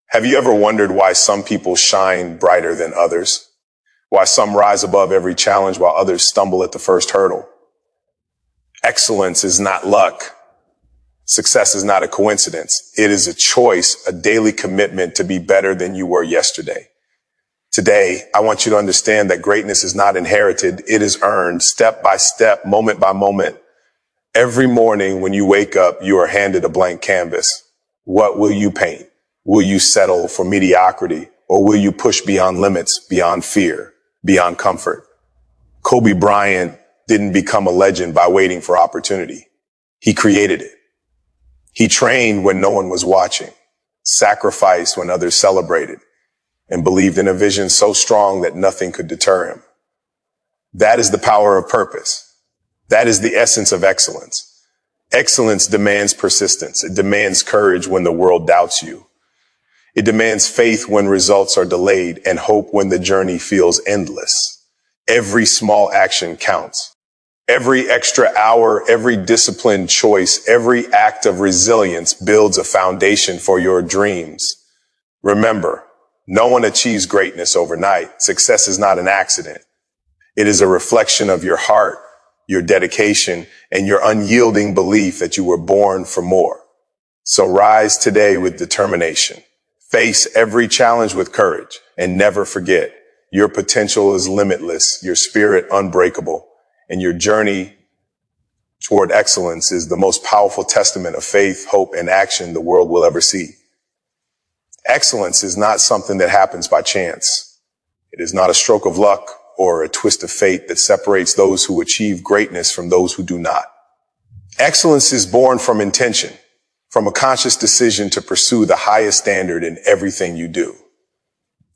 Have you ever wondered why some people shine brighter than others? Why some rise above every challenge while others stumble at the first hurdle? Excellence is not luck. Success is not a coincidence. It is a choice, a daily commitment to be better than you were yesterday. Today, I want you to understand that greatness is not inherited. It is earned step by step, moment by moment. Every morning when you wake up, you are handed a blank canvas. What will you paint? Will you settle for mediocrity, or will you push beyond limits, beyond fear, beyond comfort? Kobe Bryant didn't become a legend by waiting for opportunity. He created it. He trained when no one was watching, sacrificed when others celebrated, and believed in a vision so strong that nothing could deter him. That is the power of purpose. That is the essence of excellence. Excellence demands persistence. It demands courage when the world doubts you. It demands faith when results are delayed and hope when the journey feels endless. Every small action counts. Every extra hour, every disciplined choice, every act of resilience builds a foundation for your dreams. Remember, no one achieves greatness overnight. Success is not an accident. It is a reflection of your heart, your dedication, and your unyielding belief that you were born for more. So rise today with determination. Face every challenge with courage, and never forget, your potential is limitless, your spirit unbreakable, and your journey toward excellence is the most powerful testament of faith, hope, and action the world will ever see. Excellence is not something that happens by chance. It is not a stroke of luck or a twist of fate that separates those who achieve greatness from those who do not. Excellence is born from intention, from a conscious decision to pursue the highest standard in everything you do.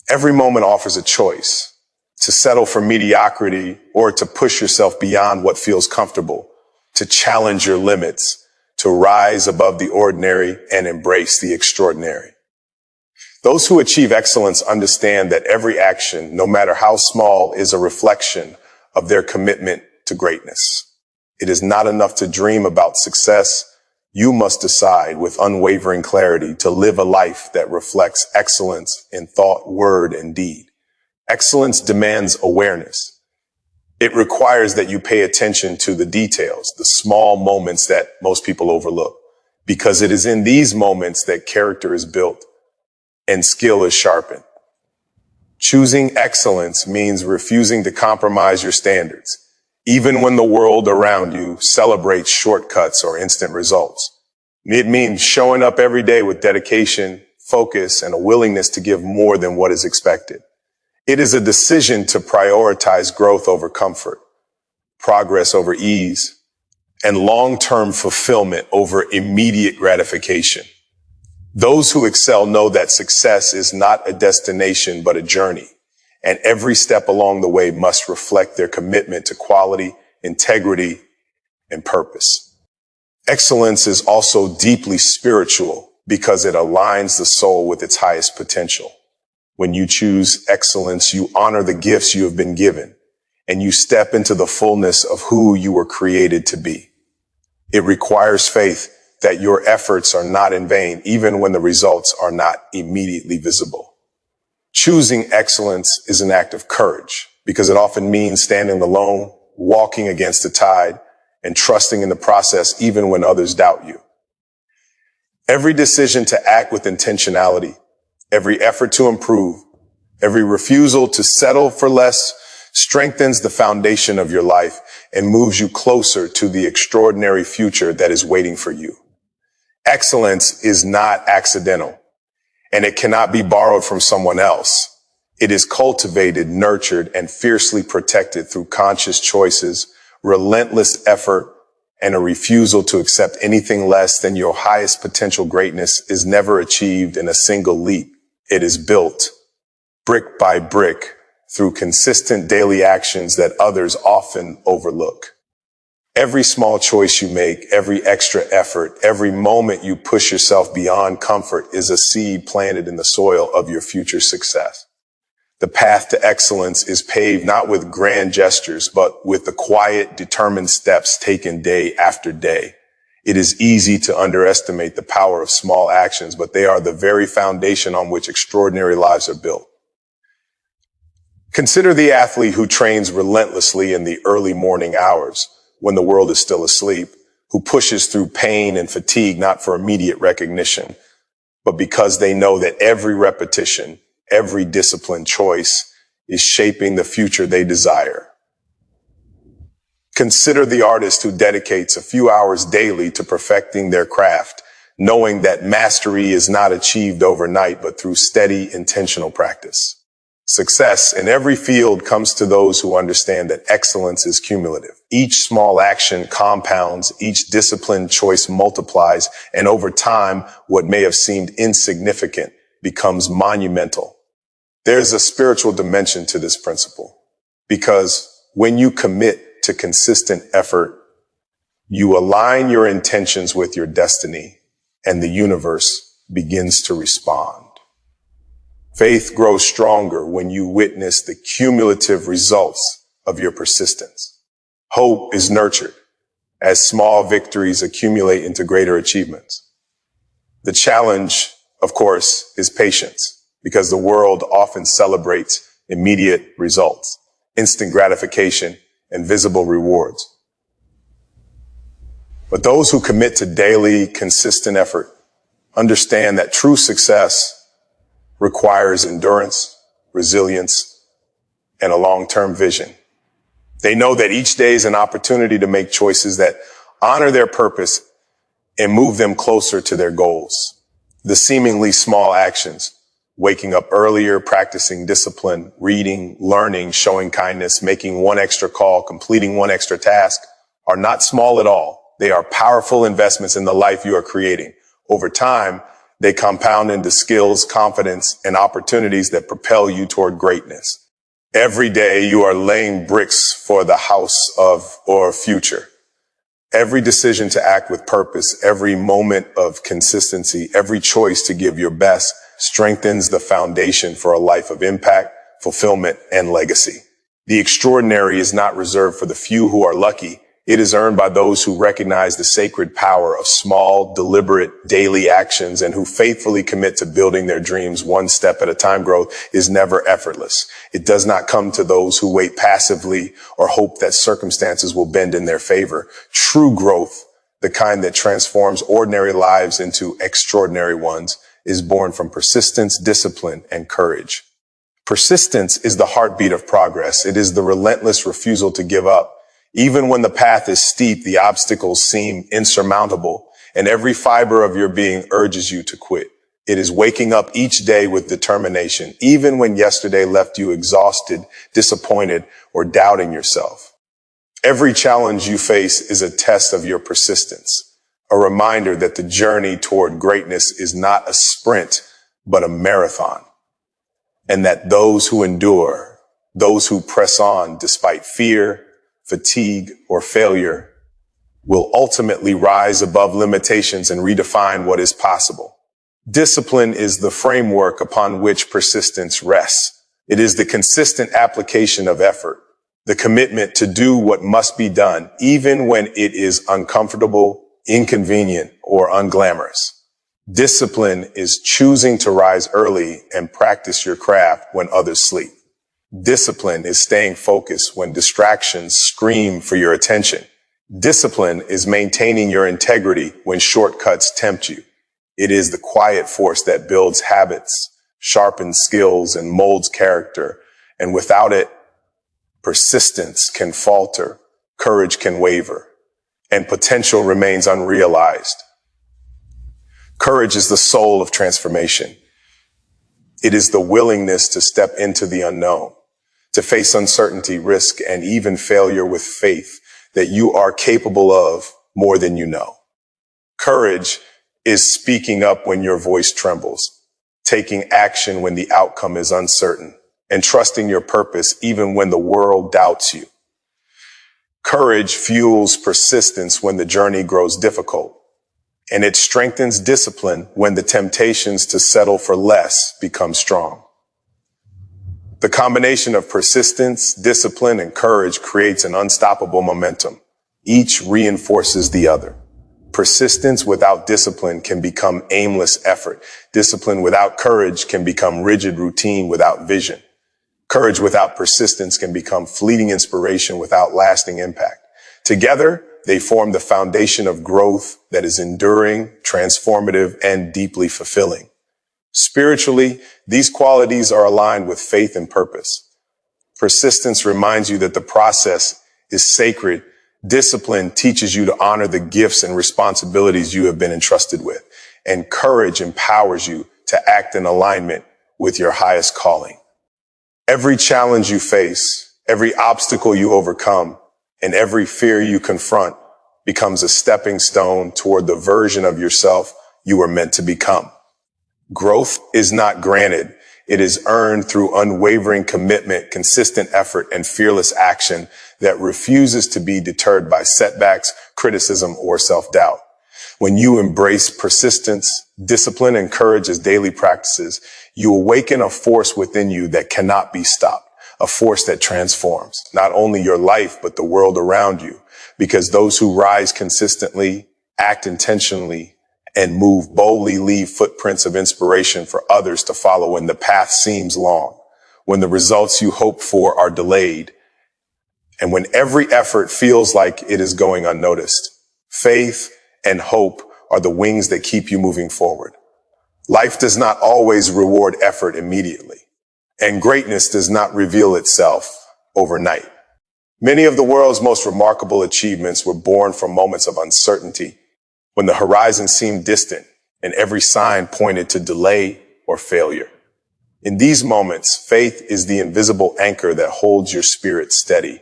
Every moment offers a choice to settle for mediocrity or to push yourself beyond what feels comfortable, to challenge your limits, to rise above the ordinary and embrace the extraordinary. Those who achieve excellence understand that every action, no matter how small, is a reflection of their commitment to greatness. It is not enough to dream about success. You must decide with unwavering clarity to live a life that reflects excellence in thought, word, and deed. Excellence demands awareness. It requires that you pay attention to the details, the small moments that most people overlook, because it is in these moments that character is built and skill is sharpened. Choosing excellence means refusing to compromise your standards, even when the world around you celebrates shortcuts or instant results. It means showing up every day with dedication, focus, and a willingness to give more than what is expected. It is a decision to prioritize growth over comfort, progress over ease, and long-term fulfillment over immediate gratification. Those who excel know that success is not a destination, but a journey, and every step along the way must reflect their commitment to quality, integrity, and purpose. Excellence is also deeply spiritual because it aligns the soul with its highest potential. When you choose excellence, you honor the gifts you have been given, and you step into the fullness of who you were created to be. It requires faith that your efforts are not in vain, even when the results are not immediately visible. Choosing excellence is an act of courage because it often means standing alone, walking against the tide, and trusting in the process even when others doubt you. Every decision to act with intentionality, every effort to improve, every refusal to settle for less strengthens the foundation of your life and moves you closer to the extraordinary future that is waiting for you. Excellence is not accidental, and it cannot be borrowed from someone else. It is cultivated, nurtured, and fiercely protected through conscious choices, relentless effort, and a refusal to accept anything less than your highest potential. Greatness is never achieved in a single leap. It is built brick by brick through consistent daily actions that others often overlook. Every small choice you make, every extra effort, every moment you push yourself beyond comfort is a seed planted in the soil of your future success. The path to excellence is paved not with grand gestures, but with the quiet, determined steps taken day after day. It is easy to underestimate the power of small actions, but they are the very foundation on which extraordinary lives are built. Consider the athlete who trains relentlessly in the early morning hours when the world is still asleep, who pushes through pain and fatigue not for immediate recognition, but because they know that every repetition, every disciplined choice is shaping the future they desire. Consider the artist who dedicates a few hours daily to perfecting their craft, knowing that mastery is not achieved overnight, but through steady, intentional practice. Success in every field comes to those who understand that excellence is cumulative. Each small action compounds, each disciplined choice multiplies, and over time, what may have seemed insignificant becomes monumental. There's a spiritual dimension to this principle, because when you commit to consistent effort, you align your intentions with your destiny, and the universe begins to respond. Faith grows stronger when you witness the cumulative results of your persistence. Hope is nurtured as small victories accumulate into greater achievements. The challenge, of course, is patience, because the world often celebrates immediate results, instant gratification, and visible rewards. But those who commit to daily, consistent effort understand that true success requires endurance, resilience, and a long-term vision. They know that each day is an opportunity to make choices that honor their purpose and move them closer to their goals. The seemingly small actions, waking up earlier, practicing discipline, reading, learning, showing kindness, making one extra call, completing one extra task, are not small at all. They are powerful investments in the life you are creating. Over time, they compound into skills, confidence, and opportunities that propel you toward greatness. Every day you are laying bricks for the house of or future. Every decision to act with purpose, every moment of consistency, every choice to give your best strengthens the foundation for a life of impact, fulfillment, and legacy. The extraordinary is not reserved for the few who are lucky. It is earned by those who recognize the sacred power of small, deliberate, daily actions and who faithfully commit to building their dreams one step at a time. Growth is never effortless. It does not come to those who wait passively or hope that circumstances will bend in their favor. True growth, the kind that transforms ordinary lives into extraordinary ones, is born from persistence, discipline, and courage. Persistence is the heartbeat of progress. It is the relentless refusal to give up. Even when the path is steep, the obstacles seem insurmountable, and every fiber of your being urges you to quit. It is waking up each day with determination, even when yesterday left you exhausted, disappointed, or doubting yourself. Every challenge you face is a test of your persistence, a reminder that the journey toward greatness is not a sprint, but a marathon, and that those who endure, those who press on despite fear, fatigue, or failure, will ultimately rise above limitations and redefine what is possible. Discipline is the framework upon which persistence rests. It is the consistent application of effort, the commitment to do what must be done, even when it is uncomfortable, inconvenient, or unglamorous. Discipline is choosing to rise early and practice your craft when others sleep. Discipline is staying focused when distractions scream for your attention. Discipline is maintaining your integrity when shortcuts tempt you. It is the quiet force that builds habits, sharpens skills, and molds character. And without it, persistence can falter, courage can waver, and potential remains unrealized. Courage is the soul of transformation. It is the willingness to step into the unknown, to face uncertainty, risk, and even failure with faith that you are capable of more than you know. Courage is speaking up when your voice trembles, taking action when the outcome is uncertain, and trusting your purpose even when the world doubts you. Courage fuels persistence when the journey grows difficult, and it strengthens discipline when the temptations to settle for less become strong. The combination of persistence, discipline, and courage creates an unstoppable momentum. Each reinforces the other. Persistence without discipline can become aimless effort. Discipline without courage can become rigid routine without vision. Courage without persistence can become fleeting inspiration without lasting impact. Together, they form the foundation of growth that is enduring, transformative, and deeply fulfilling. Spiritually, these qualities are aligned with faith and purpose. Persistence reminds you that the process is sacred. Discipline teaches you to honor the gifts and responsibilities you have been entrusted with. And courage empowers you to act in alignment with your highest calling. Every challenge you face, every obstacle you overcome, and every fear you confront becomes a stepping stone toward the version of yourself you were meant to become. Growth is not granted. It is earned through unwavering commitment, consistent effort, and fearless action that refuses to be deterred by setbacks, criticism, or self-doubt. When you embrace persistence, discipline, and courage as daily practices, you awaken a force within you that cannot be stopped, a force that transforms not only your life, but the world around you. Because those who rise consistently, act intentionally, and move boldly leave footprints of inspiration for others to follow when the path seems long, when the results you hope for are delayed, and when every effort feels like it is going unnoticed. Faith and hope are the wings that keep you moving forward. Life does not always reward effort immediately, and greatness does not reveal itself overnight. Many of the world's most remarkable achievements were born from moments of uncertainty, when the horizon seemed distant and every sign pointed to delay or failure. In these moments, faith is the invisible anchor that holds your spirit steady.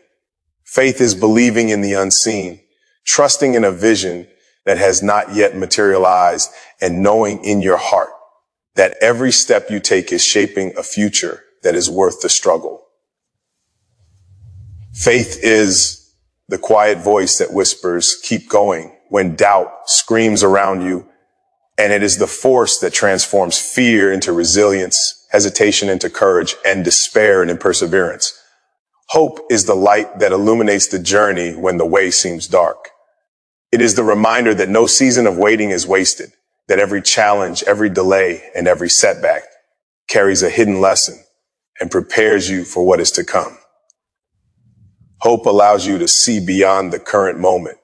Faith is believing in the unseen, trusting in a vision that has not yet materialized, and knowing in your heart that every step you take is shaping a future that is worth the struggle. Faith is the quiet voice that whispers, "Keep going," when doubt screams around you, and it is the force that transforms fear into resilience, hesitation into courage, and despair into perseverance. Hope is the light that illuminates the journey when the way seems dark. It is the reminder that no season of waiting is wasted, that every challenge, every delay, and every setback carries a hidden lesson and prepares you for what is to come. Hope allows you to see beyond the current moment,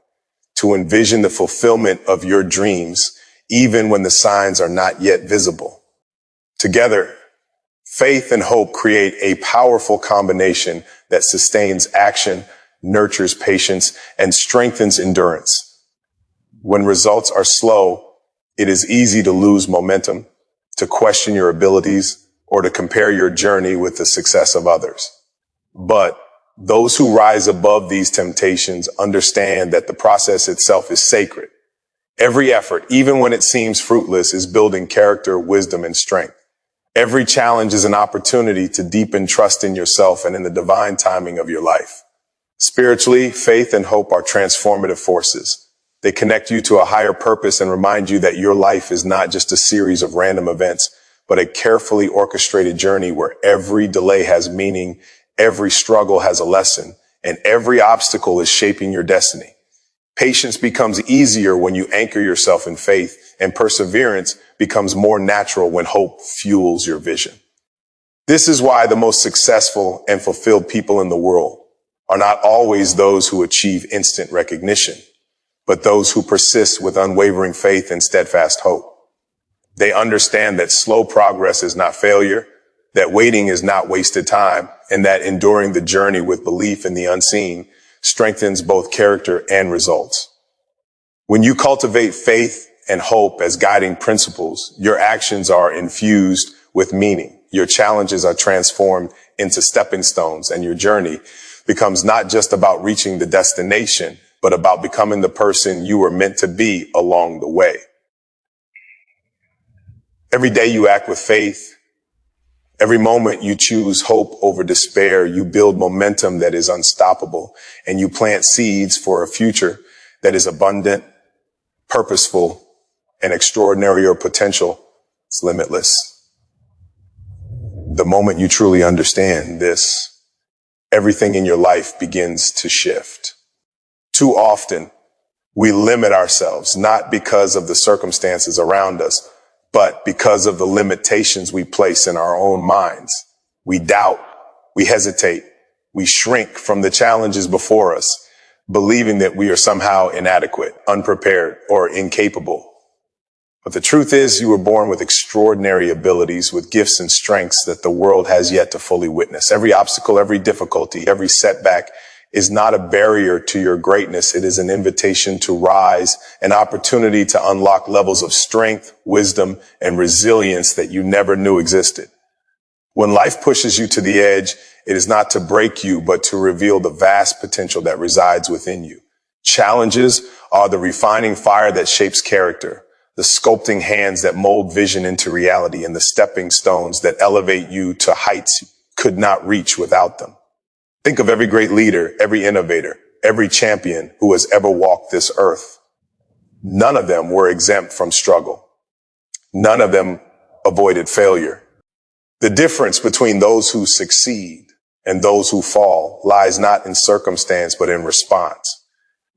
to envision the fulfillment of your dreams, even when the signs are not yet visible. Together, faith and hope create a powerful combination that sustains action, nurtures patience, and strengthens endurance. When results are slow, it is easy to lose momentum, to question your abilities, or to compare your journey with the success of others. But those who rise above these temptations understand that the process itself is sacred. Every effort, even when it seems fruitless, is building character, wisdom, and strength. Every challenge is an opportunity to deepen trust in yourself and in the divine timing of your life. Spiritually, faith and hope are transformative forces. They connect you to a higher purpose and remind you that your life is not just a series of random events, but a carefully orchestrated journey where every delay has meaning, every struggle has a lesson, and every obstacle is shaping your destiny. Patience becomes easier when you anchor yourself in faith, and perseverance becomes more natural when hope fuels your vision. This is why the most successful and fulfilled people in the world are not always those who achieve instant recognition, but those who persist with unwavering faith and steadfast hope. They understand that slow progress is not failure, that waiting is not wasted time, and that enduring the journey with belief in the unseen strengthens both character and results. When you cultivate faith and hope as guiding principles, your actions are infused with meaning. Your challenges are transformed into stepping stones, and your journey becomes not just about reaching the destination, but about becoming the person you were meant to be along the way. Every day you act with faith. Every moment you choose hope over despair. You build momentum that is unstoppable, and you plant seeds for a future that is abundant, purposeful, and extraordinary. Your potential is limitless. The moment you truly understand this, everything in your life begins to shift. Too often, We limit ourselves, not because of the circumstances around us, but because of the limitations we place in our own minds. We doubt, we hesitate, we shrink from the challenges before us, believing that we are somehow inadequate, unprepared, or incapable. But the truth is, you were born with extraordinary abilities, with gifts and strengths that the world has yet to fully witness. Every obstacle, every difficulty, every setback is not a barrier to your greatness. It is an invitation to rise, an opportunity to unlock levels of strength, wisdom, and resilience that you never knew existed. When life pushes you to the edge, it is not to break you, but to reveal the vast potential that resides within you. Challenges are the refining fire that shapes character, the sculpting hands that mold vision into reality, and the stepping stones that elevate you to heights you could not reach without them. Think of every great leader, every innovator, every champion who has ever walked this earth. None of them were exempt from struggle. None of them avoided failure. The difference between those who succeed and those who fall lies not in circumstance, but in response.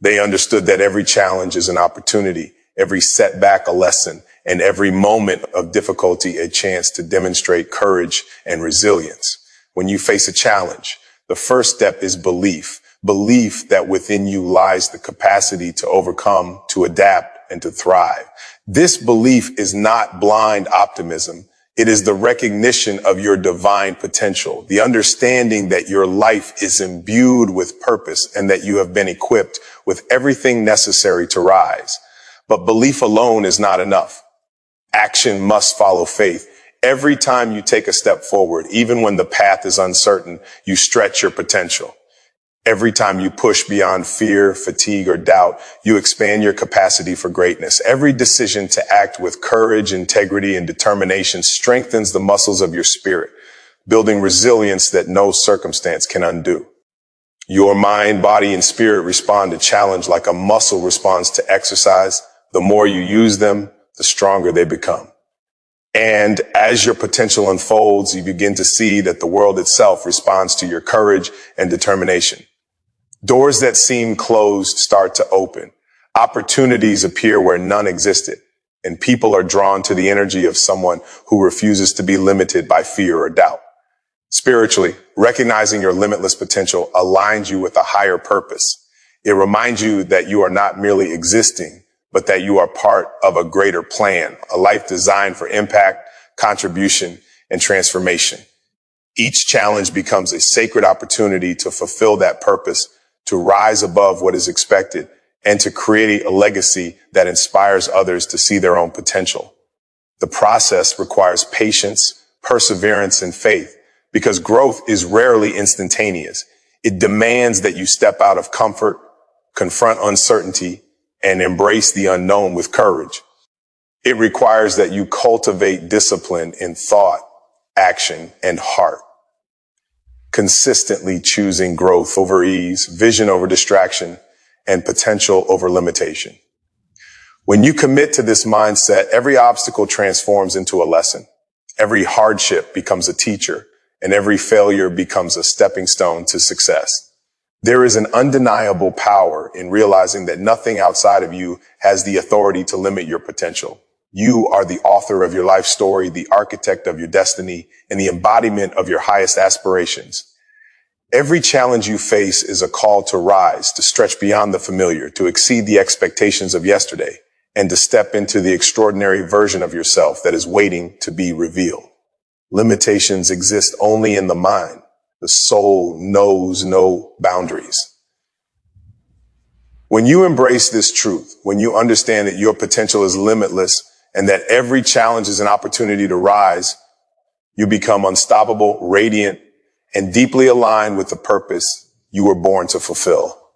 They understood that every challenge is an opportunity, every setback a lesson, and every moment of difficulty a chance to demonstrate courage and resilience. When you face a challenge, the first step is belief. Belief that within you lies the capacity to overcome, to adapt, and to thrive. This belief is not blind optimism. It is the recognition of your divine potential, the understanding that your life is imbued with purpose and that you have been equipped with everything necessary to rise. But belief alone is not enough. Action must follow faith. Every time you take a step forward, even when the path is uncertain, you stretch your potential. Every time you push beyond fear, fatigue, or doubt, you expand your capacity for greatness. Every decision to act with courage, integrity, and determination strengthens the muscles of your spirit, building resilience that no circumstance can undo. Your mind, body, and spirit respond to challenge like a muscle responds to exercise. The more you use them, the stronger they become. And as your potential unfolds, you begin to see that the world itself responds to your courage and determination. Doors that seem closed start to open. Opportunities appear where none existed, and people are drawn to the energy of someone who refuses to be limited by fear or doubt. Spiritually, recognizing your limitless potential aligns you with a higher purpose. It reminds you that you are not merely existing, but that you are part of a greater plan, a life designed for impact, contribution, and transformation. Each challenge becomes a sacred opportunity to fulfill that purpose, to rise above what is expected, and to create a legacy that inspires others to see their own potential. The process requires patience, perseverance, and faith, because growth is rarely instantaneous. It demands that you step out of comfort, confront uncertainty, and embrace the unknown with courage. It requires that you cultivate discipline in thought, action, and heart, consistently choosing growth over ease, vision over distraction, and potential over limitation. When you commit to this mindset, every obstacle transforms into a lesson. Every hardship becomes a teacher, and every failure becomes a stepping stone to success. There is an undeniable power in realizing that nothing outside of you has the authority to limit your potential. You are the author of your life story, the architect of your destiny, and the embodiment of your highest aspirations. Every challenge you face is a call to rise, to stretch beyond the familiar, to exceed the expectations of yesterday, and to step into the extraordinary version of yourself that is waiting to be revealed. Limitations exist only in the mind. The soul knows no boundaries. When you embrace this truth, when you understand that your potential is limitless and that every challenge is an opportunity to rise, you become unstoppable, radiant, and deeply aligned with the purpose you were born to fulfill.